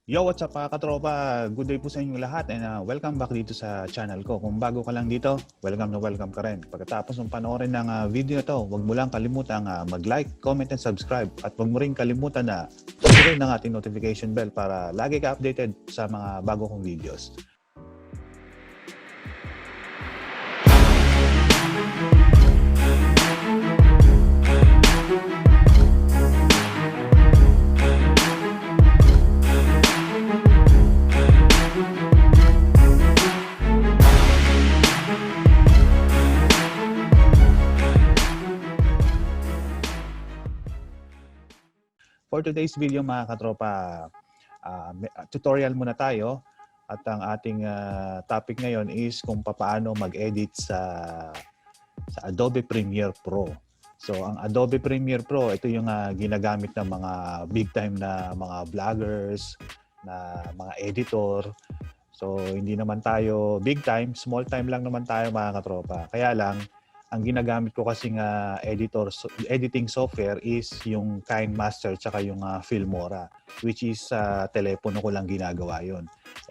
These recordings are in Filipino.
Yo, what's up mga katropa? Good day po sa inyong lahat and welcome back dito sa channel ko. Kung bago ka lang dito, welcome na welcome ka rin. Pagkatapos ng panoorin ng video na to, huwag mo lang kalimutan mag-like, comment, and subscribe. At huwag mo rin kalimutan na sunduin ng ating notification bell para lagi ka updated sa mga bago kong videos. For today's video mga katropa, tutorial muna tayo at ang ating topic ngayon is kung paano mag-edit sa Adobe Premiere Pro. So ang Adobe Premiere Pro, ito yung ginagamit ng mga big time na mga vloggers, na mga editor. So hindi naman tayo big time, small time lang naman tayo mga katropa. Kaya lang, ang ginagamit ko kasing editing software is yung KineMaster tsaka yung Filmora, which is telepono ko lang ginagawa yon.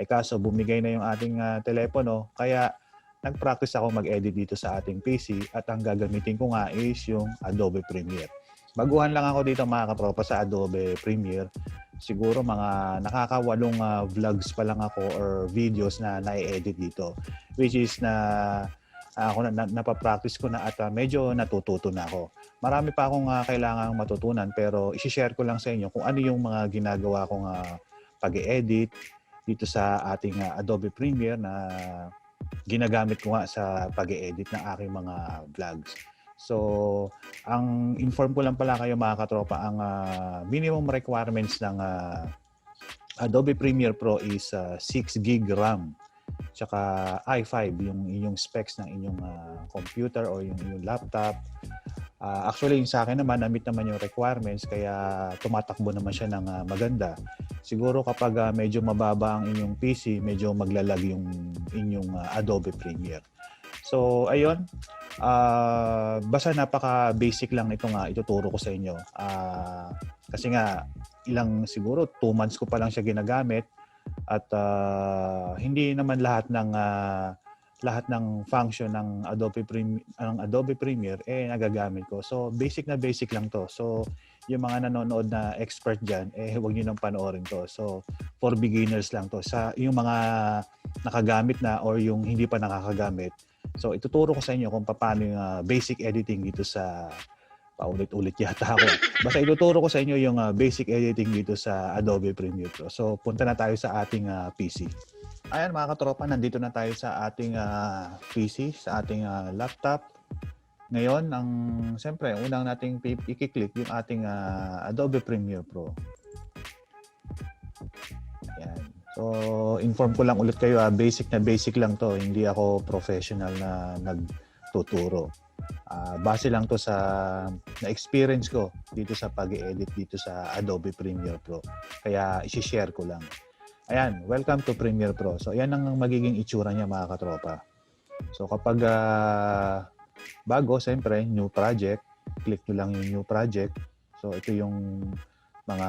Kaso bumigay na yung ating telepono, kaya nag-practice ako mag-edit dito sa ating PC at ang gagamitin ko nga is yung Adobe Premiere. Baguhan lang ako dito mga katropa sa Adobe Premiere. Siguro mga nakakawalong vlogs pa lang ako or videos na na-edit dito, which is ako napapractice ko na at medyo natututo na ako. Marami pa akong kailangang matutunan pero i-share ko lang sa inyo kung ano yung mga ginagawa kong pag-edit dito sa ating Adobe Premiere na ginagamit ko nga sa pag-edit ng aking mga vlogs. So, ang inform ko lang pala kayo mga katropa, ang minimum requirements ng Adobe Premiere Pro is 6 GB RAM. Tsaka i5 yung inyong specs ng inyong computer o yung inyong laptop. Actually, yung sa akin naman, na-meet naman yung requirements kaya tumatakbo naman siya ng maganda. Siguro kapag medyo mababa ang inyong PC, medyo maglalag yung inyong Adobe Premiere. So, ayun. Basta napaka-basic lang ito nga ituturo ko sa inyo. Kasi nga, siguro 2 months ko pa lang siya ginagamit. At hindi naman lahat ng function ng Adobe Premiere nagagamit ko. So basic lang to. So yung mga nanonood na expert diyan huwag niyo nang panoorin to. So for beginners lang to. Sa yung mga nakagamit na or yung hindi pa nakakagamit. So ituturo ko sa inyo kung paano yung basic editing dito sa paulit-ulit yata ako. Basta ituturo ko sa inyo yung basic editing dito sa Adobe Premiere Pro. So, punta na tayo sa ating PC. Ayan mga katropa, nandito na tayo sa ating PC, sa ating laptop. Ngayon, siyempre, unang nating i-click yung ating Adobe Premiere Pro. Ayan. So, inform ko lang ulit kayo, basic lang to. Hindi ako professional na nagtuturo. Base lang to sa na-experience ko dito sa pag-edit dito sa Adobe Premiere Pro. Kaya i-share ko lang. Ayan, welcome to Premiere Pro. So, ayan ang magiging itsura niya mga katropa. So, kapag bago, siyempre, new project. Click nyo lang yung new project. So, ito yung mga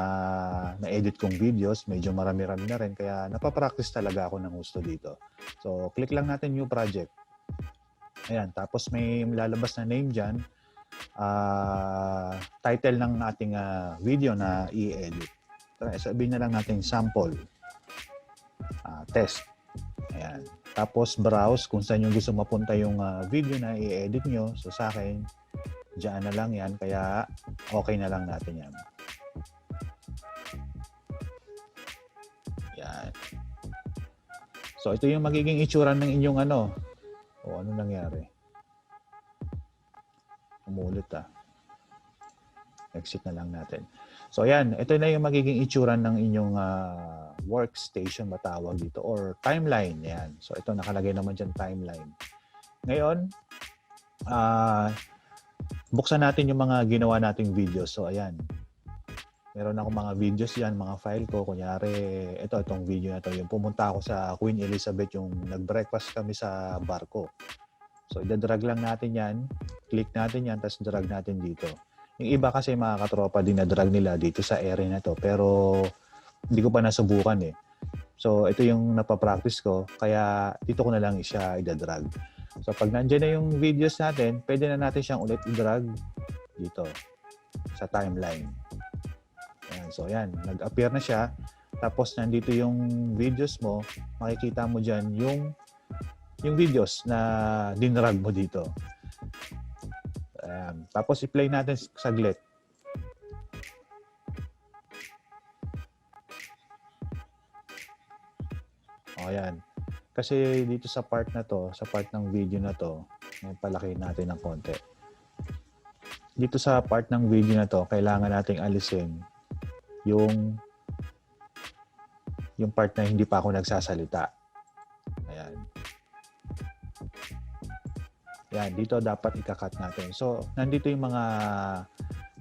na-edit kong videos. Medyo marami-rami na rin. Kaya napapractice talaga ako ng gusto dito. So, click lang natin new project. Ayan, tapos may lalabas na name dyan. Title ng ating video na i-edit. Sabihin na lang natin sample. Test. Ayan. Tapos browse kung saan yung gusto mapunta yung video na i-edit nyo. So sa akin, dyan na lang yan. Kaya okay na lang natin yan. Ayan. So ito yung magiging itsura ng inyong O ano nangyari? Umulit Exit na lang natin. So ayan, ito na yung magiging itsura ng inyong workstation matawag dito or timeline. Ayan. So ito nakalagay naman dyan timeline. Ngayon, buksan natin yung mga ginawa nating videos. So ayan. Meron ako mga videos yan, mga file ko. Kunyari, itong video na to. Yung pumunta ako sa Queen Elizabeth, yung nag-breakfast kami sa barko. So, idadrag lang natin yan. Click natin yan, tapos drag natin dito. Yung iba kasi mga katropa, dinadrag nila dito sa area na to. Pero, hindi ko pa nasubukan eh. So, ito yung napapractice ko. Kaya, dito ko na lang siya idadrag. So, pag nandiyan na yung videos natin, pwede na natin siyang ulit idrag dito sa timeline. Ayan. So, ayan. Nag-appear na siya. Tapos, nandito yung videos mo. Makikita mo dyan yung videos na dinrag mo dito. Ayan. Tapos, i-play natin saglit. O, ayan. Kasi dito sa part na to, sa part ng video na to, may palaki natin ng konti. Dito sa part ng video na to, kailangan nating alisin yung part na hindi pa ako nagsasalita. Ayan. Ayan, dito dapat ikakat natin. So, nandito yung mga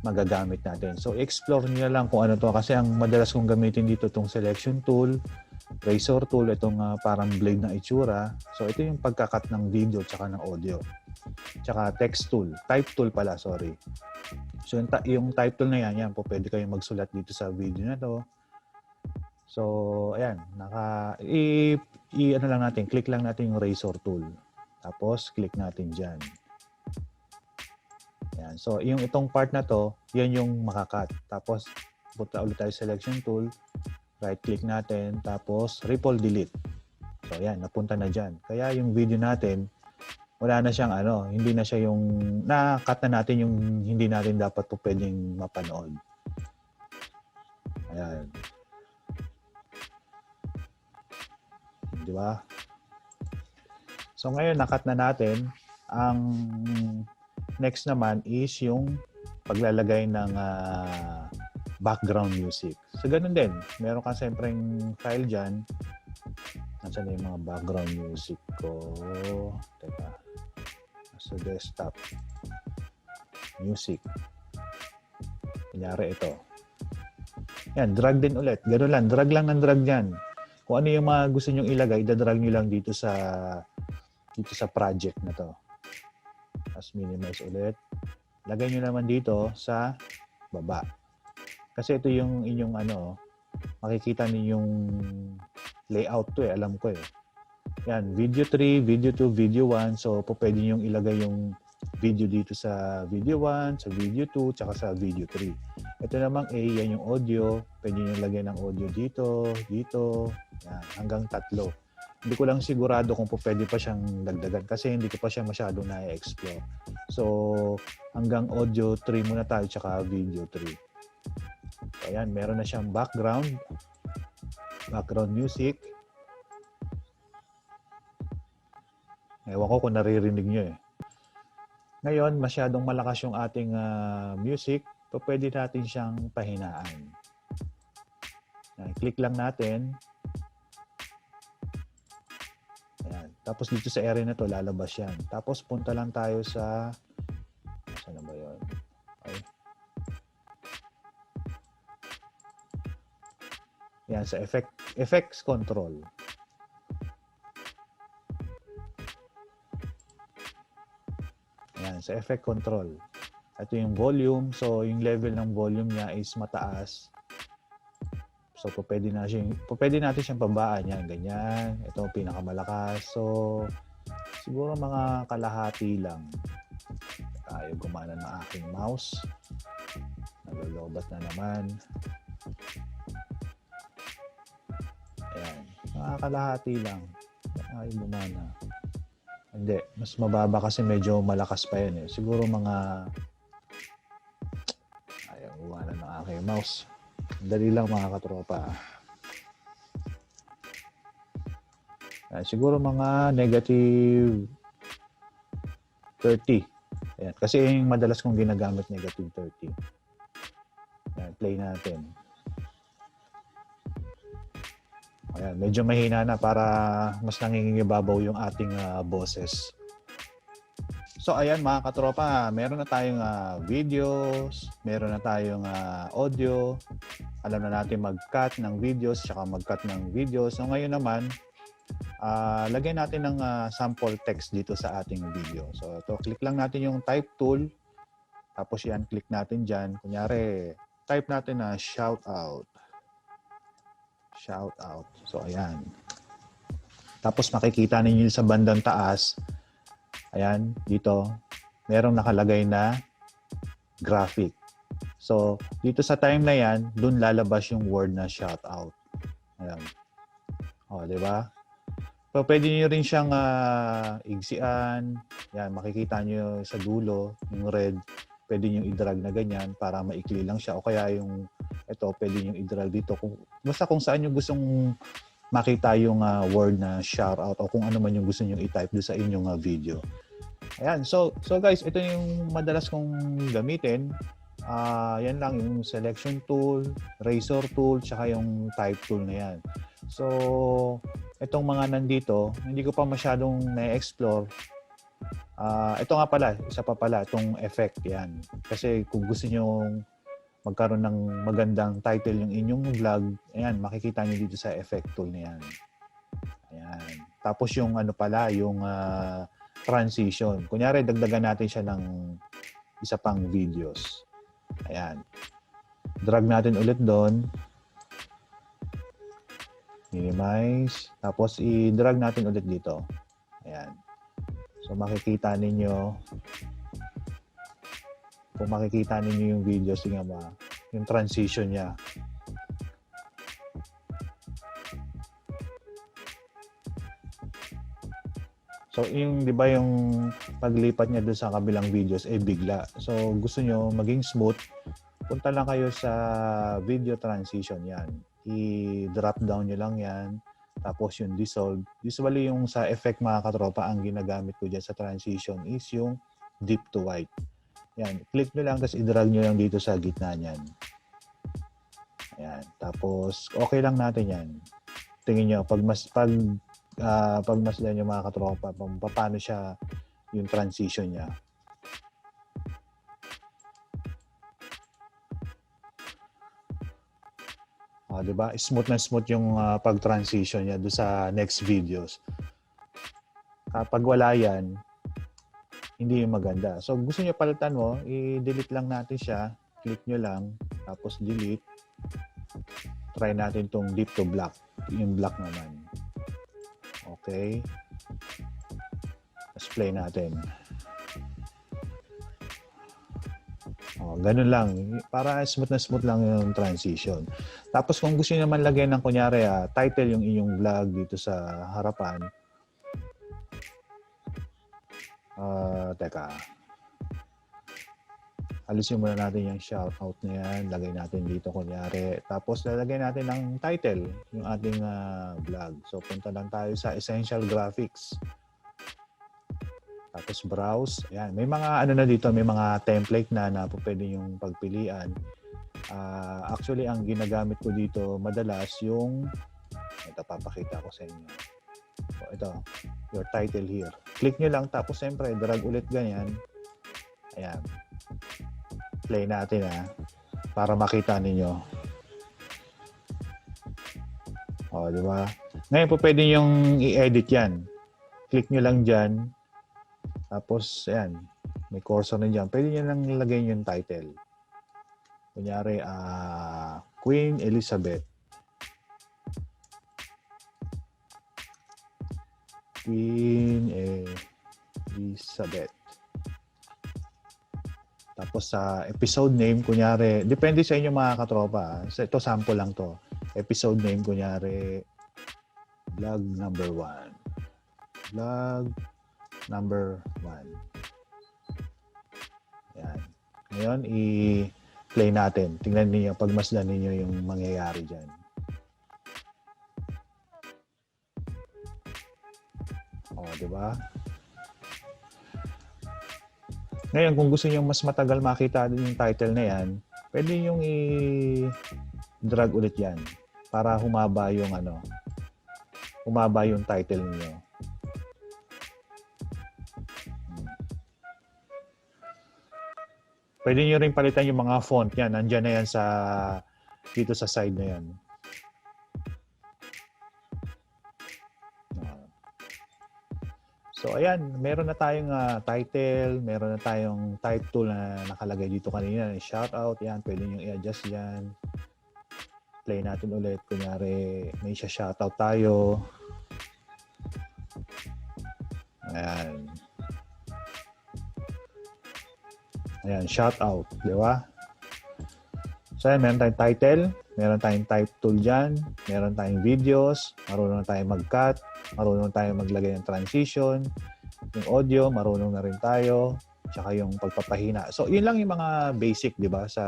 magagamit natin. So, explore niyo lang kung ano to. Kasi ang madalas kong gamitin dito itong selection tool, razor tool, itong parang blade na itsura. So, ito yung pagkakat ng video tsaka ng audio. Tsaka text tool. Type tool pala, sorry. So, yung type tool na yan po pwede kayong magsulat dito sa video na to. So, ayan. Ano lang natin, click lang natin yung razor tool. Tapos, click natin dyan. Ayan. So, itong part na to, yan yung makakat. Tapos, punta ulit tayo selection tool. Right-click natin. Tapos, ripple delete. So, ayan. Napunta na dyan. Kaya yung video natin, wala na siyang hindi na siya yung na-cut na natin yung hindi natin dapat po pwedeng mapanood. Ayan. Di ba? So, ngayon, na-cut na natin. Ang next naman is yung paglalagay ng background music. So, ganun din. Meron ka siyempreng file dyan. Nasaan na yung mga background music ko? Teka. Sa desktop. Music. Kunyari ito. Yan, drag din ulit. Ganun lang. Drag lang ng drag yan. Kung ano yung mga gusto nyong ilagay, dadrag nyo lang dito sa project na to. Tapos minimize ulit. Lagay nyo naman dito sa baba. Kasi ito yung inyong makikita ninyong layout to alam ko eh. Yan, video 3, video 2, video 1. So, pwede nyo ilagay yung video dito sa video 1, sa video 2, tsaka sa video 3. Ito namang A, yan yung audio. Pwede nyo ilagay ng audio dito, dito, yan, hanggang 3. Hindi ko lang sigurado kung pwede pa siyang dagdagan kasi hindi ko pa siya masyadong na-explore. So, hanggang audio 3 muna tayo tsaka video 3. So, ayan, meron na siyang background music. Ewan ko kung naririnig nyo eh. Ngayon, masyadong malakas yung ating music. So, pwede natin siyang pahinaan. Ayan, click lang natin. Ayan. Tapos dito sa area na to lalabas yan. Tapos punta lang tayo sa saan na ba yun? Okay. Yan, sa effects control. Yan, sa effect control. Ito yung volume. So, yung level ng volume niya is mataas. So, pwede natin siyang pabaan. Yan, ganyan. Ito ang pinakamalakas. So, siguro mga kalahati lang. Tayo gumana ng aking mouse. Nalolobat na naman. Ayan. Mga kalahati lang. Ay, gumana. Hindi. Mas mababa kasi medyo malakas pa yan eh. Siguro mga ayaw gumana ng aking mouse. Dali lang mga katropa. Siguro mga negative 30. Ayan. Kasi yung madalas kong ginagamit negative 30. Ayan, play natin. Ayan, medyo mahina na para mas nangingibabaw yung ating boses. So ayan mga katropa, meron na tayong videos, meron na tayong audio. Alam na natin mag-cut ng videos, saka mag-cut ng videos. So ngayon naman, lagay natin ng sample text dito sa ating video. So ito, click lang natin yung type tool. Tapos yan, click natin dyan. Kunyari, type natin na shout out. Shout out. So, ayan. Tapos makikita ninyo sa bandang taas, ayan, dito, merong nakalagay na graphic. So, dito sa time na yan, dun lalabas yung word na shout out. Ayan. O, di ba? So, pwede nyo rin siyang igsian. Yan, makikita nyo sa dulo, yung red, pwede nyo i-drag na ganyan para maikli lang siya. O kaya yung, ito, pwede nyo i-drag dito. Basta kung saan nyo gustong makita yung word na shout out o kung ano man yung gusto nyo i-type doon sa inyong video. Ayan. So guys, ito yung madalas kong gamitin. Yan lang yung selection tool, razor tool, tsaka yung type tool na yan. So, itong mga nandito, hindi ko pa masyadong na-explore. Ito nga pala, isa pa pala, itong effect yan. Kasi kung gusto nyo magkaroon ng magandang title yung inyong vlog, ayan, makikita nyo dito sa effect tool na yan. Ayan. Tapos yung ano pala, yung transition. Kunyari, dagdagan natin siya ng isa pang videos. Ayan. Drag natin ulit doon. Minimize. Tapos i-drag natin ulit dito. Ayan. So makikita ninyo, kung makikita ninyo yung video, sige ba, yung transition niya. So yung 'di ba yung paglipat niya doon sa kabilang videos bigla. So gusto niyo maging smooth, punta lang kayo sa video transition 'yan. I-drop down niyo lang 'yan. Tapos yung dissolve. Usually yung sa effect mga katropa, ang ginagamit ko diyan sa transition is yung deep to white. Yan, click nyo lang, tapos i-drag nyo lang dito sa gitna niyan. Ayan, tapos okay lang natin yan. Tingin nyo, pagmasdan nyo mga katropa, paano siya yung transition niya. Diba? Smooth na smooth yung pag-transition niya do sa next videos. Kapag wala yan, hindi yung maganda. So, gusto nyo palitan mo, i-delete lang natin siya. Click nyo lang, tapos delete. Try natin tong deep to black. Yung black naman. Okay. Let's play natin. Ganun lang. Para smooth na smooth lang yung transition. Tapos kung gusto nyo naman lagyan ng kunyari, title yung inyong vlog dito sa harapan. Teka. Alisin muna natin yung shoutout na yan. Lagay natin dito kunyari. Tapos lalagay natin ng title, yung ating vlog. So punta lang tayo sa Essential Graphics. Tapos browse. Ayan. May mga ano na dito, may mga template na pwede yung pagpilian. Actually, ang ginagamit ko dito madalas yung, ito papakita ko sa inyo. So, ito, your title here. Click nyo lang, tapos siyempre, drag ulit ganyan. Ayan. Play natin para makita ninyo. Di ba? Ngayon po pwede yung i-edit yan. Click nyo lang dyan. Tapos, ayan. May cursor na dyan. Pwede nyo lang nilagay yung title. Kunyari, Queen Elizabeth. Queen Elizabeth. Tapos sa episode name, kunyari, depende sa inyo mga katropa. Ito sample lang to. Episode name, kunyari, vlog number 1. Vlog number 1. Ayan. Ngayon, i-play natin. Tingnan niyo, pagmasdan niyo yung mangyayari dyan. Diba? Ngayon, kung gusto niyo mas matagal makita din yung title na yan, pwede yung i-drag ulit yan para humaba yung title niyo. Pwede niyo rin palitan yung mga font yan. Nandiyan na yan dito sa side na yan. So ayan, meron na tayong title, meron na tayong type tool na nakalagay dito kanina, shoutout, yan, pwede nyo i-adjust yan. Play natin ulit. Kunyari, may shoutout tayo. Ayan. Ayan, shoutout. Di ba? So, ayan, meron tayong title. Meron tayong type tool dyan. Meron tayong videos. Marunong tayong mag-cut. Marunong tayong maglagay ng transition. Yung audio, marunong na rin tayo. Tsaka yung pagpapahina. So, yun lang yung mga basic, di ba, sa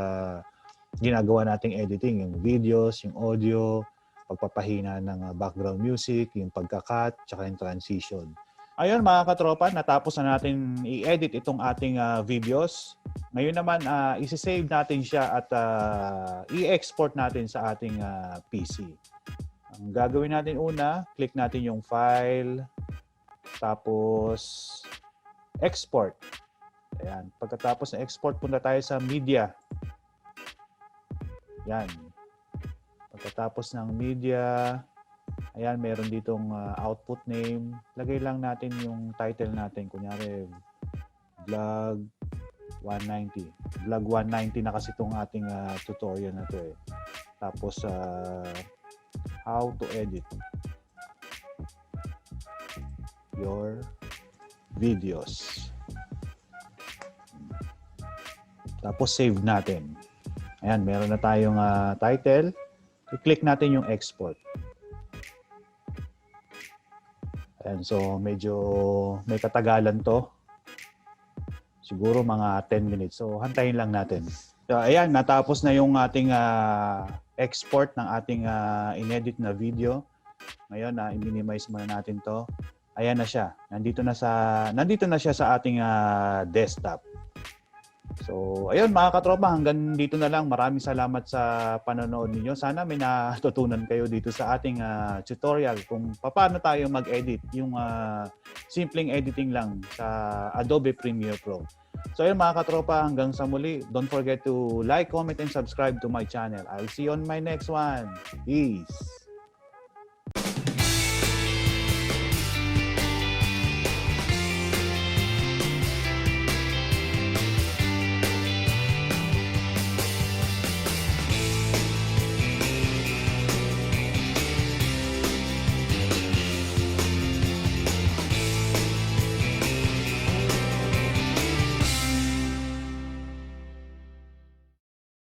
ginagawa nating editing. Yung videos, yung audio, pagpapahina ng background music, yung pagka-cut, tsaka yung transition. Ayun mga katropa, natapos na natin i-edit itong ating videos. Ngayon naman, isi-save natin siya at i-export natin sa ating PC. Ang gagawin natin una, click natin yung file, tapos export. Ayan. Pagkatapos ng export, punta tayo sa media. Yan. Pagkatapos ng media, ayan, meron ditong output name. Lagay lang natin yung title natin. Kunyari, vlog 190. Vlog 190 na kasi itong ating tutorial na to eh. Tapos, how to edit your videos. Tapos, save natin. Ayan, meron na tayong title. I-click natin yung export. Ayan, so medyo may katagalan to. Siguro mga 10 minutes. So, hantayin lang natin. So, ayan, natapos na yung ating export ng ating inedit na video. Ngayon, i-minimize muna natin to. Ayan na siya. Nandito na siya sa ating desktop. So, ayun mga katropa, hanggang dito na lang. Maraming salamat sa panonood ninyo. Sana may natutunan kayo dito sa ating tutorial kung paano tayo mag-edit. Yung simpleng editing lang sa Adobe Premiere Pro. So, ayun mga katropa, hanggang sa muli. Don't forget to like, comment, and subscribe to my channel. I'll see you on my next one. Peace!